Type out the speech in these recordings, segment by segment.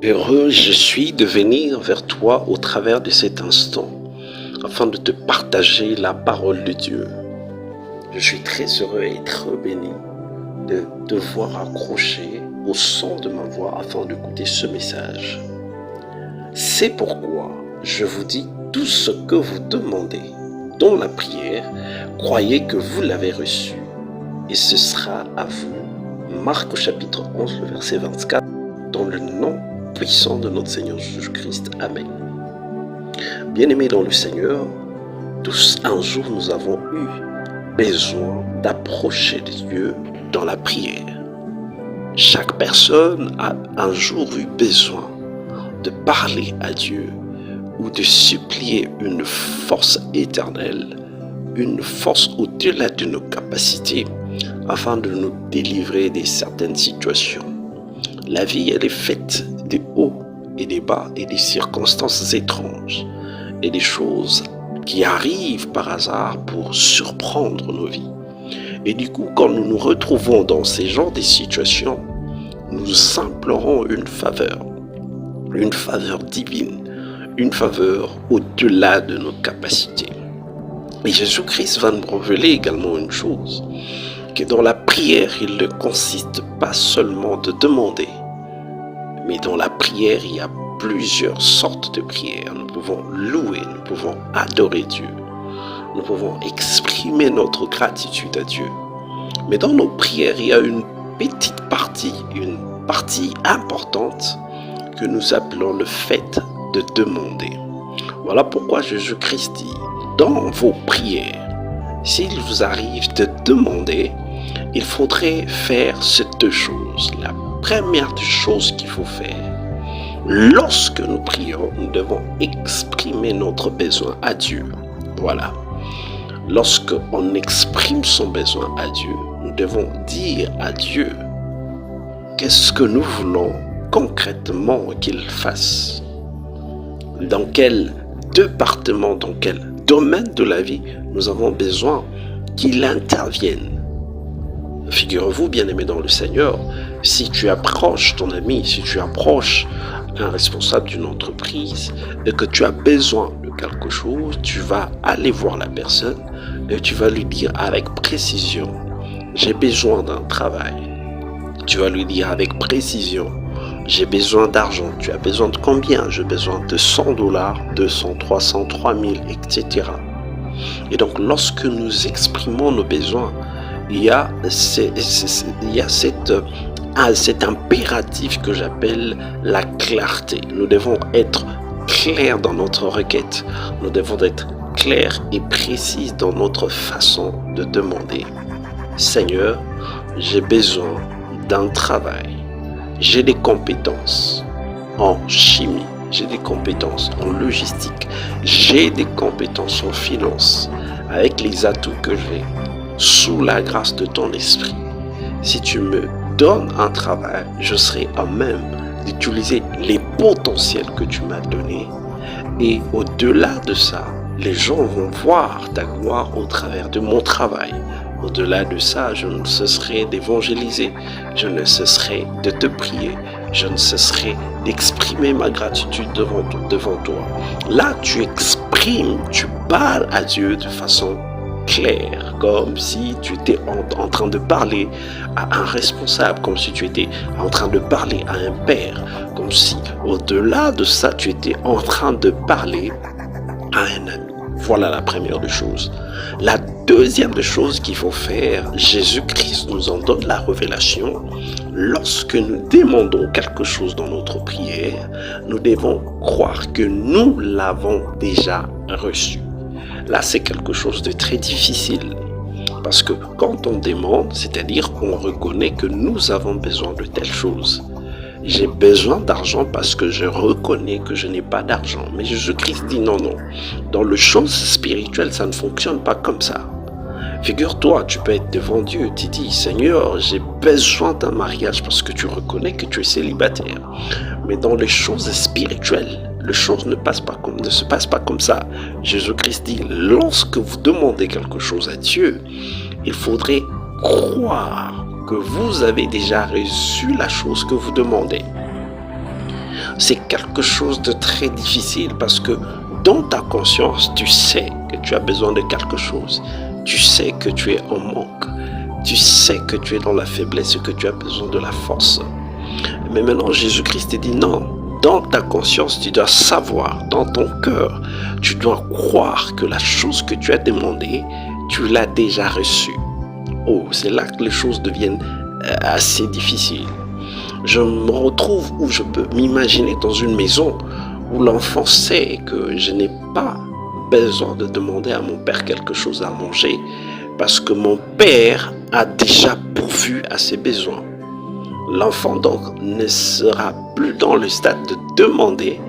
Heureux je suis de venir vers toi au travers de cet instant, afin de te partager la parole de Dieu. Je suis très heureux et très béni de devoir accrocher au son de ma voix afin d'écouter ce message. C'est pourquoi je vous dis tout ce que vous demandez dans la prière, croyez que vous l'avez reçu et ce sera à vous. Marc au chapitre 11, le verset 24, dans le nom puissant de notre Seigneur Jésus-Christ. Amen. Bien-aimés dans le Seigneur, tous un jour nous avons eu besoin d'approcher de Dieu dans la prière. Chaque personne a un jour eu besoin de parler à Dieu ou de supplier une force éternelle, une force au-delà de nos capacités afin de nous délivrer de certaines situations. La vie, elle est faite de hauts et des bas et des circonstances étranges et des choses qui arrivent par hasard pour surprendre nos vies. Et du coup, quand nous nous retrouvons dans ces genres de situations, nous implorons une faveur divine, une faveur au-delà de nos capacités. Et Jésus-Christ va nous révéler également une chose, que dans la prière, il ne consiste pas seulement de demander, mais dans la prière, il y a plusieurs sortes de prières. Nous pouvons louer, nous pouvons adorer Dieu, nous pouvons exprimer notre gratitude à Dieu. Mais dans nos prières, il y a une petite partie, une partie importante que nous appelons le fait de demander. Voilà pourquoi Jésus-Christ dit, dans vos prières, s'il vous arrive de demander, il faudrait faire ces deux choses. La première des choses qu'il faut faire, lorsque nous prions, nous devons exprimer notre besoin à Dieu. Voilà. Lorsque on exprime son besoin à Dieu, nous devons dire à Dieu qu'est-ce que nous voulons concrètement qu'il fasse. Dans quel département, dans quel domaine de la vie nous avons besoin qu'il intervienne. Figurez-vous, bien-aimés dans le Seigneur, si tu approches ton ami, si tu approches un responsable d'une entreprise et que tu as besoin de quelque chose, tu vas aller voir la personne et tu vas lui dire avec précision, j'ai besoin d'un travail. Tu vas lui dire avec précision, j'ai besoin d'argent. Tu as besoin de combien? J'ai besoin de $100, 200, 300, 3000, etc. Et donc, lorsque nous exprimons nos besoins, il y a cet impératif que j'appelle la clarté. Nous devons être clairs dans notre requête. Nous devons être clairs et précis dans notre façon de demander. Seigneur, j'ai besoin d'un travail. J'ai des compétences en chimie, j'ai des compétences en logistique, j'ai des compétences en finance, avec les atouts que j'ai, sous la grâce de ton esprit. Si tu me donnes un travail, je serai à même d'utiliser les potentiels que tu m'as donnés. Et au-delà de ça, les gens vont voir ta gloire au travers de mon travail. Au-delà de ça, je ne cesserai d'évangéliser, je ne cesserai de te prier, je ne cesserai d'exprimer ma gratitude devant toi. Là, tu exprimes, tu parles à Dieu de façon claire, comme si tu étais en train de parler à un responsable, comme si tu étais en train de parler à un père, comme si au-delà de ça, tu étais en train de parler à un ami. Voilà la première des choses. La deuxième des choses qu'il faut faire, Jésus-Christ nous en donne la révélation. Lorsque nous demandons quelque chose dans notre prière, nous devons croire que nous l'avons déjà reçu. Là, c'est quelque chose de très difficile. Parce que quand on demande, c'est-à-dire qu'on reconnaît que nous avons besoin de telle chose. J'ai besoin d'argent parce que je reconnais que je n'ai pas d'argent. Mais Jésus-Christ dit non. Dans les choses spirituelles, ça ne fonctionne pas comme ça. Figure-toi, tu peux être devant Dieu, tu dis, Seigneur, j'ai besoin d'un mariage parce que tu reconnais que tu es célibataire. Mais dans les choses spirituelles, les choses ne se passent pas comme ça. Jésus-Christ dit, lorsque vous demandez quelque chose à Dieu, il faudrait croire que vous avez déjà reçu la chose que vous demandez. c'est quelque chose de très difficile parce que dans ta conscience, tu sais que tu as besoin de quelque chose. Tu sais que tu es en manque. Tu sais que tu es dans la faiblesse et que tu as besoin de la force. Mais maintenant, Jésus-Christ te dit non. Dans ta conscience, tu dois savoir, dans ton cœur, tu dois croire que la chose que tu as demandée, tu l'as déjà reçue. Oh, c'est là que les choses deviennent assez difficiles. Je me retrouve où je peux m'imaginer dans une maison où l'enfant sait que je n'ai pas besoin de demander à mon père quelque chose à manger parce que mon père a déjà pourvu à ses besoins. L'enfant donc ne sera plus dans le stade de demander,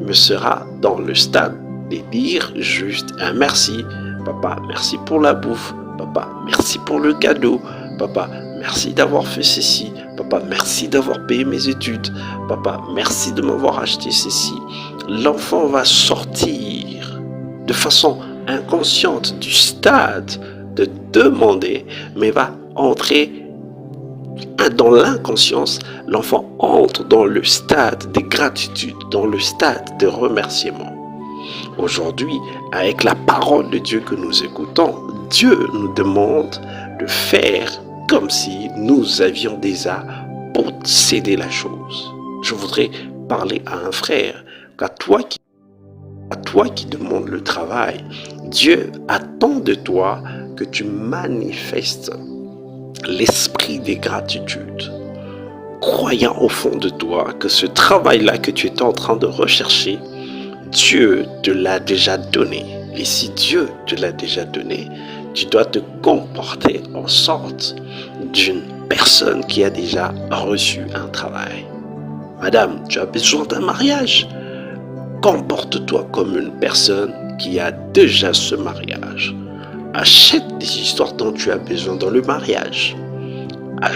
mais sera dans le stade de dire juste un merci. Papa, merci pour la bouffe. Papa, merci pour le cadeau. Papa, merci d'avoir fait ceci. Papa, merci d'avoir payé mes études. Papa, merci de m'avoir acheté ceci. L'enfant va sortir de façon inconsciente du stade de demander, mais va entrer dans l'inconscience. L'enfant entre dans le stade de gratitude, dans le stade de remerciement. Aujourd'hui, avec la parole de Dieu que nous écoutons, Dieu nous demande de faire comme si nous avions déjà possédé la chose. Je voudrais parler à un frère, qu'à toi qui demandes le travail, Dieu attend de toi que tu manifestes l'esprit de gratitude, croyant au fond de toi que ce travail-là que tu es en train de rechercher, Dieu te l'a déjà donné. Et si Dieu te l'a déjà donné, tu dois te comporter en sorte d'une personne qui a déjà reçu un travail. Madame, tu as besoin d'un mariage. Comporte-toi comme une personne qui a déjà ce mariage. Achète des histoires dont tu as besoin dans le mariage.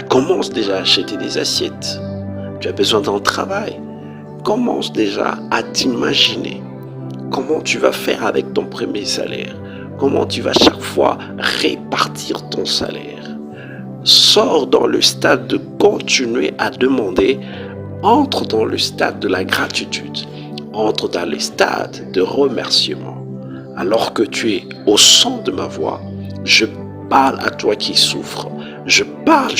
Commence déjà à acheter des assiettes. Tu as besoin d'un travail. Commence déjà à t'imaginer comment tu vas faire avec ton premier salaire. Comment tu vas chaque fois répartir ton salaire. Sors dans le stade de continuer à demander. Entre dans le stade de la gratitude. Entre dans le stade de remerciement. Alors que tu es au son de ma voix, je parle à toi qui souffre. Je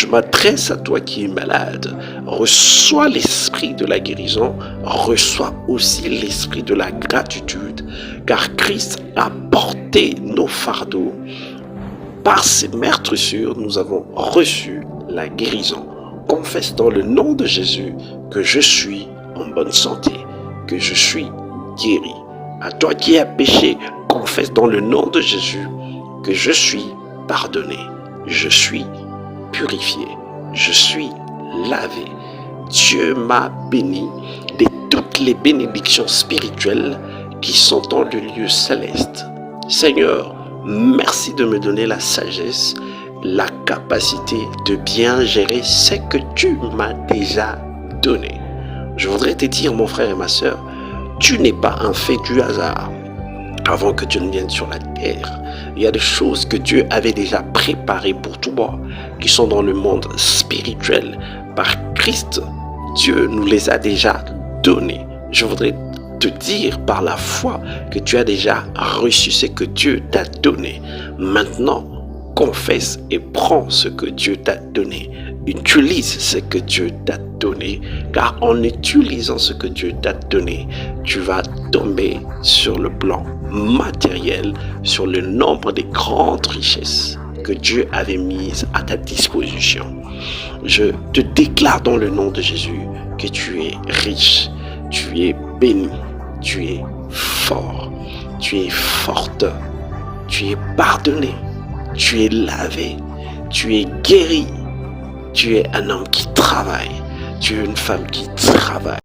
m'adresse à toi qui es malade. Reçois l'esprit de la guérison. Reçois aussi l'esprit de la gratitude. Car Christ a porté nos fardeaux. Par ses meurtrissures, nous avons reçu la guérison. Confesse dans le nom de Jésus que je suis en bonne santé, que je suis guéri. À toi qui as péché, confesse dans le nom de Jésus que je suis pardonné, je suis purifié, je suis lavé. Dieu m'a béni de toutes les bénédictions spirituelles qui sont dans le lieu céleste. Seigneur, merci de me donner la sagesse, la capacité de bien gérer ce que tu m'as déjà donné. Je voudrais te dire, mon frère et ma sœur, tu n'es pas un fait du hasard. Avant que tu ne viennes sur la terre, il y a des choses que Dieu avait déjà préparées pour toi, qui sont dans le monde spirituel. Par Christ, Dieu nous les a déjà données. Je voudrais te dire par la foi que tu as déjà reçu ce que Dieu t'a donné. Maintenant, confesse et prends ce que Dieu t'a donné. Utilise ce que Dieu t'a donné, car en utilisant ce que Dieu t'a donné, tu vas tomber sur le plan matériel, sur le nombre des grandes richesses que Dieu avait mises à ta disposition. Je te déclare dans le nom de Jésus que tu es riche, tu es béni, tu es fort, tu es forte, tu es pardonné, tu es lavé, tu es guéri. Tu es un homme qui travaille. Tu es une femme qui travaille.